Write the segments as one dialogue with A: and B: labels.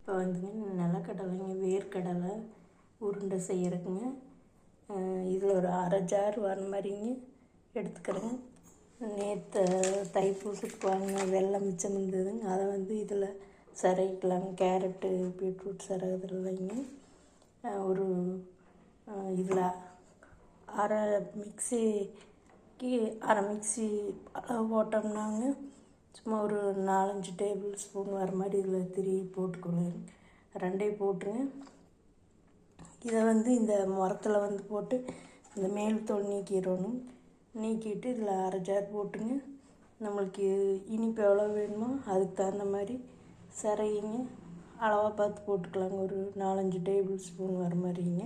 A: இப்போ வந்துங்க நிலக்கடலைங்க, வேர்க்கடலை உருண்டை செய்கிறதுங்க. இதில் ஒரு அரை ஜார் வர மாதிரிங்க எடுத்துக்கிறேங்க. நேற்று தைப்பூசத்துக்கு வாங்கின வெல்லம் மிச்சம் இருந்ததுங்க, அதை வந்து இதில் சிரைக்கலாங்க. கேரட்டு பீட்ரூட் சிரகிறதுலைங்க ஒரு இதில் அரை மிக்ஸிக்கு அரை மிக்ஸி அளவு போட்டோம்னாங்க சும்மா ஒரு 4-5 டேபிள் ஸ்பூன் வர மாதிரி இதில் திருவி போட்டுக்கொள்ளுங்க. ரெண்டையும் போட்டுருங்க. இதை வந்து இந்த முரத்தில் வந்து போட்டு இந்த மேல் தோல் நீக்கிடணும். நீக்கிட்டு இதில் அரை ஜார் போட்டுங்க. நம்மளுக்கு இனிப்பு எவ்வளோ வேணுமோ அதுக்கு தகுந்த மாதிரி சிரைங்க அளவாக பார்த்து போட்டுக்கலாங்க. ஒரு 4-5 டேபிள் ஸ்பூன் வர மாதிரிங்க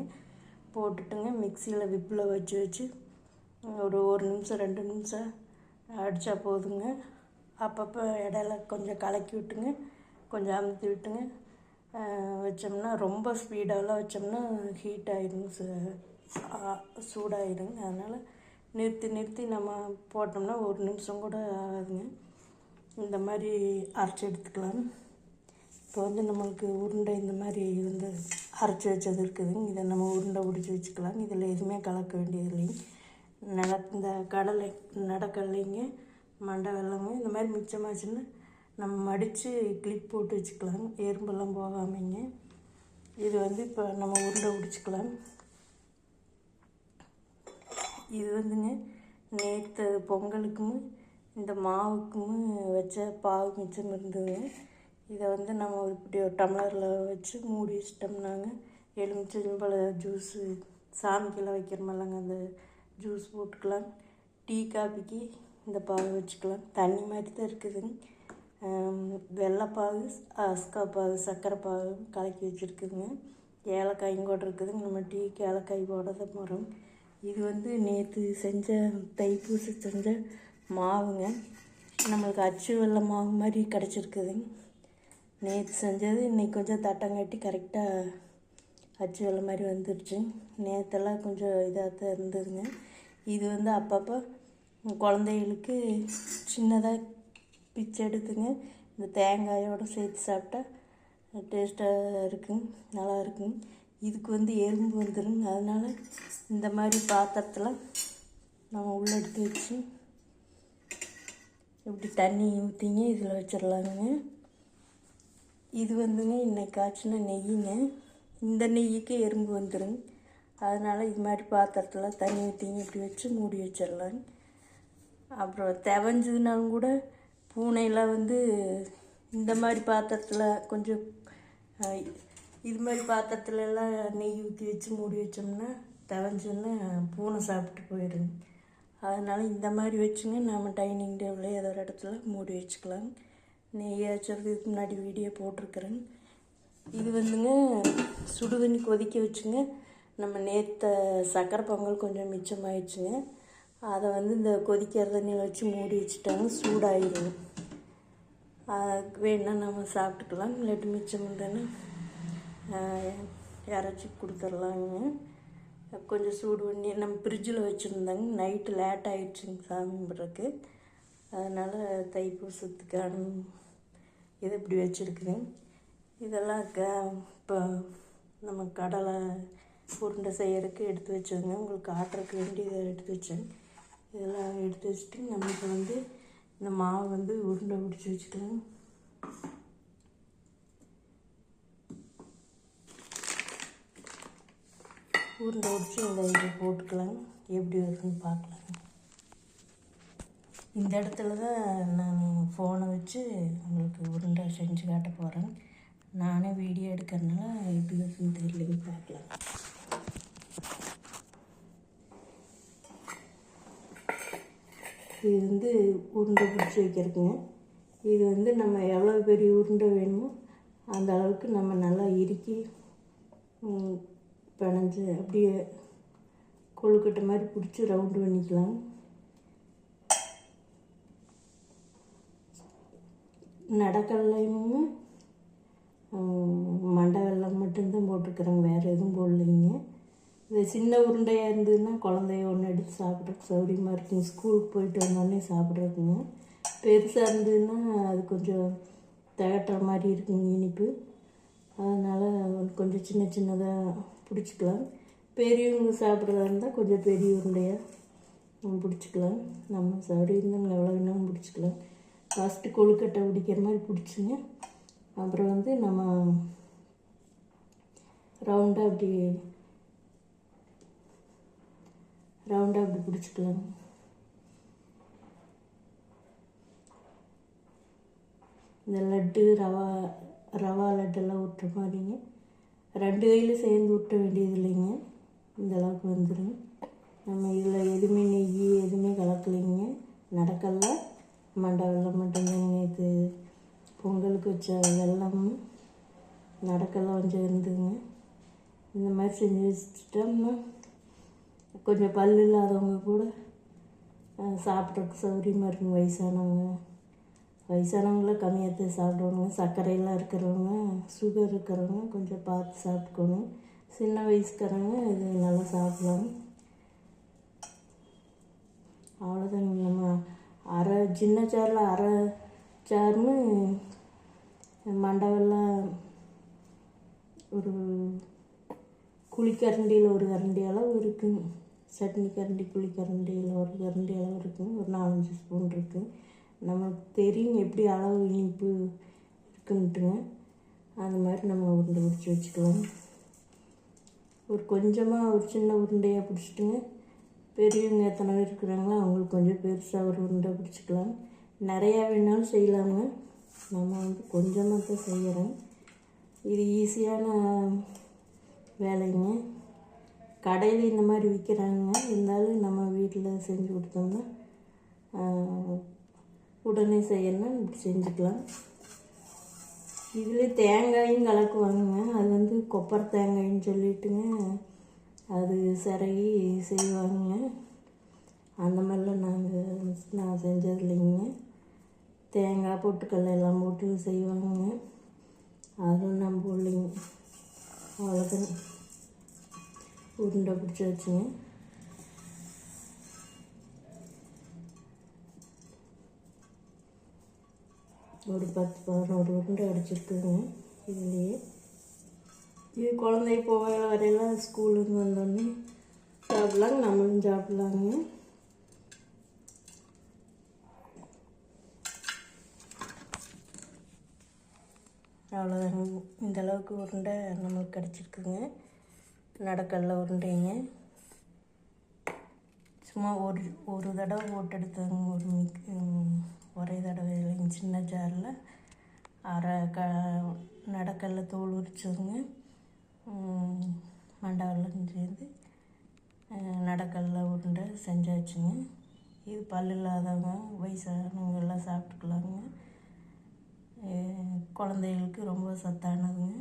A: போட்டுட்டுங்க. மிக்சியில் விப்பில் வச்சு ஒரு 1 நிமிஷம் 2 நிமிஷம் அடித்தா போதுங்க. அப்பப்போ இடையில கொஞ்சம் கலக்கி விட்டுங்க, கொஞ்சம் அமுத்தி விட்டுங்க வச்சோம்னா ரொம்ப ஸ்பீடாகலாம் வச்சோம்னா ஹீட் ஆகிடுங்க, சூடாகிடுங்க. அதனால் நிறுத்தி நம்ம போட்டோம்னா 1 நிமிஷம் கூட ஆகாதுங்க. இந்த மாதிரி அரைச்சி எடுத்துக்கலாம். இப்போ வந்து நம்மளுக்கு உருண்டை இந்த மாதிரி வந்து அரைச்சி வச்சது இருக்குதுங்க. இதை நம்ம உருண்டை பிடிச்சி வச்சுக்கலாம். இதில் எதுவுமே கலக்க வேண்டியது இல்லைங்க. இந்த நடக்கடலைங்க, மண்டை வெல்லங்க இந்த மாதிரி மிச்சமாச்சுன்னா நம்ம மடித்து கிளிப் போட்டு வச்சுக்கலாம், எறும்பெல்லாம் போகாமைங்க. இது வந்து இப்போ நம்ம உருண்டை பிடிச்சிக்கலாம். இது வந்துங்க நேற்று பொங்கலுக்கும் இந்த மாவுக்கும் வச்ச பாவு மிச்சம் இருந்ததுங்க. இதை வந்து நம்ம இப்படி ஒரு டம்ளரில் வச்சு மூடி வச்சிட்டோம்னாங்க எலுமிச்சம்பழ ஜூஸு சாமிக்கெல்லாம் வைக்கிறோமில்லங்க, அந்த ஜூஸ் போட்டுக்கலாம். டீ காபிக்கு இந்த பாகு வச்சுக்கலாம். தண்ணி மாதிரி தான் இருக்குதுங்க. வெள்ளைப்பாகு, அஸ்காப்பாகு, சர்க்கரை பாகு கலக்கி வச்சுருக்குதுங்க. ஏலக்காயும் கூட இருக்குதுங்க. நம்ம டீக்கு ஏலக்காய் போட தான் போகிறோம். இது வந்து நேற்று செஞ்ச தைப்பூசம் செஞ்ச மாவுங்க. நம்மளுக்கு அச்சு வெல்லம் மாவு மாதிரி கிடச்சிருக்குதுங்க. நேற்று செஞ்சது இன்றைக்கி கொஞ்சம் தட்டங்காட்டி கரெக்டாக அச்சு வெல்லம் மாதிரி வந்துடுச்சு. நேற்றெல்லாம் கொஞ்சம் இதாக தான் இருந்ததுங்க. இது வந்து அப்பப்போ குழந்தைகளுக்கு சின்னதாக பிச்சு எடுத்துங்க இந்த தேங்காயோடு சேர்த்து சாப்பிட்டா டேஸ்ட்டாக இருக்குங்க, நல்லா இருக்குங்க. இதுக்கு வந்து எறும்பு வந்துடுங்க. அதனால் இந்த மாதிரி பாத்திரத்தில் நம்ம உள்ளே எடுத்து வச்சு இப்படி தண்ணி ஊற்றிங்க இதில் வச்சிடலாங்க. இது வந்துங்க இன்னைக்கு காய்ச்சின நெய்யுங்க. இந்த நெய்யுக்கு எறும்பு வந்துடுங்க. அதனால் இது மாதிரி பாத்திரத்தில் தண்ணி ஊற்றிங்க இப்படி வச்சு மூடி வச்சிடலாங்க. அப்புறம் தெவஞ்சதுனாலும் கூட பூனையெல்லாம் வந்து இந்த மாதிரி பாத்திரத்தில் கொஞ்சம் இது மாதிரி பாத்திரத்துலலாம் நெய் ஊற்றி வச்சு மூடி வச்சோம்னா தெவஞ்சோன்னா பூனை சாப்பிட்டு போயிடுங்க. அதனால் இந்த மாதிரி வச்சுங்க நம்ம டைனிங் டேபிளில் ஏதோ ஒரு இடத்துல மூடி வச்சுக்கலாம். நெய் வச்சுறதுக்கு முன்னாடி வீடியோ போட்டிருக்கிறேங்க. இது வந்துங்க சுடுதண்ணி கொதிக்க வச்சுங்க. நம்ம நேற்று சக்கரை பொங்கல் கொஞ்சம் மிச்சமாகிடுச்சுங்க. அதை வந்து இந்த கொதிக்கிற தண்ணியில் வச்சு மூடி வச்சுட்டாங்க, சூடாகிடுங்க. அதுக்கு வேணுன்னா நம்ம சாப்பிட்டுக்கலாம். இல்லாட்டி மிச்சம் இருந்தேன்னா இறச்சி கொடுத்துர்லாங்க. கொஞ்சம் சூடு பண்ணி நம்ம ஃப்ரிட்ஜில் வச்சுருந்தாங்க. நைட்டு லேட் ஆகிடுச்சுங்க சாமி கும்பிட்றதுக்கு. அதனால் தைப்பூசத்துக்கான இது இப்படி வச்சுருக்குதுங்க. இதெல்லாம் இப்போ நம்ம கடலை உருண்டை செய்யறதுக்கு எடுத்து வச்சோங்க. உங்களுக்கு காட்டுறதுக்கு வேண்டி இதை எடுத்து வச்சேங்க. இதெல்லாம் எடுத்து வச்சுட்டு நமக்கு வந்து இந்த மாவு வந்து உருண்டை பிடிச்சி வச்சுக்கலாம். உருண்டை பிடிச்சி இந்த இதை போட்டுக்கலாம். எப்படி வருதுன்னு பார்க்கலாம். இந்த இடத்துல தான் நான் ஃபோனை வச்சு உங்களுக்கு உருண்டை செஞ்சு காட்ட போகிறேன். நானே வீடியோ எடுக்கிறதுனால எப்படி வருதுன்னு தெரியலன்னு பார்க்கலாம். இது வந்து உருண்டை பிடிச்சி வைக்கிறதுங்க. இது வந்து நம்ம எவ்வளோ பெரிய உருண்டை வேணுமோ அந்த அளவுக்கு நம்ம நல்லா இறுக்கி பிணைஞ்சு அப்படியே கொழுக்கட்டை மாதிரி பிடிச்சி ரவுண்டு பண்ணிக்கலாம். நடக்கடலையும் மண்டை வெல்லம் மட்டும்தான் போட்டிருக்குறேங்க, வேறு எதுவும் போடலைங்க. இது சின்ன உருண்டையாக இருந்ததுன்னா குழந்தைய ஒன்று எடுத்து சாப்பிட்றதுக்கு சௌகரியமாக இருக்குங்க, ஸ்கூலுக்கு போயிட்டு வந்தோடனே சாப்பிட்றதுக்குங்க. பெருசாக இருந்ததுன்னா அது கொஞ்சம் திகட்டுற மாதிரி இருக்குங்க இனிப்பு. அதனால் கொஞ்சம் சின்ன சின்னதாக பிடிச்சிக்கலாம். பெரியவங்க சாப்பிட்றதா இருந்தால் கொஞ்சம் பெரிய உருண்டையாக பிடிச்சிக்கலாம். நம்ம சௌகரியங்கள் எவ்வளோ வேணாலும் பிடிச்சிக்கலாம். ஃபஸ்ட்டு கொழுக்கட்டை பிடிக்கிற மாதிரி பிடிச்சிங்க. அப்புறம் வந்து நம்ம ரவுண்டாக அப்படி பிடிச்சிக்கலாம். இந்த லட்டு ரவா லட்டெல்லாம் விட்டுற மாதிரிங்க 2 கையில் சேர்ந்து விட்ட வேண்டியது இல்லைங்க. இந்த அளவுக்கு வந்துடும். நம்ம இதில் எதுவுமே நெய் எதுவுமே கலக்கலைங்க. நடக்கல்ல மண்டை வெல்லம் மட்டும்தாங்க. நேற்று பொங்கலுக்கு வச்ச வெல்லமும் நடக்கெல்லாம் கொஞ்சம் இருந்துங்க. இந்த மாதிரி செஞ்சு வச்சுட்டோம்னா கொஞ்சம் பல் இல்லாதவங்க கூட சாப்பிட்றதுக்கு சௌகரியமாக இருக்குங்க. வயசானவங்களாம் கம்மியாக சாப்பிடுவாங்க. சர்க்கரையெல்லாம் இருக்கிறவங்க சுகர் இருக்கிறவங்க கொஞ்சம் பார்த்து சாப்பிட்டுக்கணும். சின்ன வயசுக்காரங்க இது நல்லா சாப்பிடலாம். அவ்வளோதாங்க. நம்ம சின்ன சாரில் அரை சாருன்னு மண்டவெல்லாம் ஒரு குழிக்கரண்டியில் ஒரு கரண்டி அளவு இருக்குங்க. சட்னி கரண்டி குழிக்கரண்டியில் ஒரு கரண்டி அளவு இருக்குங்க. ஒரு 4-5 ஸ்பூன் இருக்குது. நமக்கு தெரியும் எப்படி அளவு இனிப்பு இருக்குன்ட்டுங்க. அந்த மாதிரி நம்ம உருண்டை பிடிச்சி வச்சுக்கலாம். கொஞ்சமாக ஒரு சின்ன உருண்டையாக பிடிச்சிட்டுங்க. பெரியவங்க எத்தனை பேர் இருக்கிறாங்களோ அவங்களுக்கு கொஞ்சம் பெருசாக ஒரு உருண்டை பிடிச்சிக்கலாம். நிறையா வேணாலும் செய்யலாங்க. நம்ம வந்து கொஞ்சமாக தான் செய்கிறோம். இது ஈஸியான வேலைங்க. கடையில் இந்த மாதிரி விற்கிறாங்க. இருந்தாலும் நம்ம வீட்டில் செஞ்சு கொடுத்தோம்னா உடனே செய்யணும்னா இப்படி செஞ்சுக்கலாம். இதில் தேங்காயும் கலக்குவாங்க. அது வந்து கொப்பரை தேங்காயின்னு சொல்லிட்டுங்க அது சிறகி செய்வாங்க. அந்த மாதிரிலாம் நான் செஞ்சது இல்லைங்க. தேங்காய் பொட்டுக்கடலை எல்லாம் போட்டு செய்வாங்க. அதுவும் நான் போடலைங்க. அவ்வளோதான். உருண்டை பிடிச்சி வச்சுங்க. ஒரு 10-11 உருண்டை அடிச்சிருக்குங்க இதுலேயே. இது குழந்தை போகையில் வரையெல்லாம் ஸ்கூலுக்கு வந்தோடனே சாப்பிட்லாங்க. நம்மளும் சாப்பிட்லாங்க. அவ்வளோதாங்க. இந்தளவுக்கு உருண்டை நம்மளுக்கு கிடச்சிருக்குங்க. நடக்கல்ல உருண்டைங்க. சும்மா ஒரு தடவை போட்டு எடுத்ததுங்க. ஒரே தடவை இல்லைங்க. சின்ன ஜாரில் அரை நடக்கல்ல தோல் உரிச்சதுங்க. மண்டவெல்லம் சேர்ந்து நடக்கல்ல உருண்டை செஞ்சாச்சுங்க. இது பல் இல்லாதவங்க வயசானவங்கெல்லாம் சாப்பிட்டுக்கலாங்க. குழந்தைகளுக்கு ரொம்ப சத்தானதுங்க.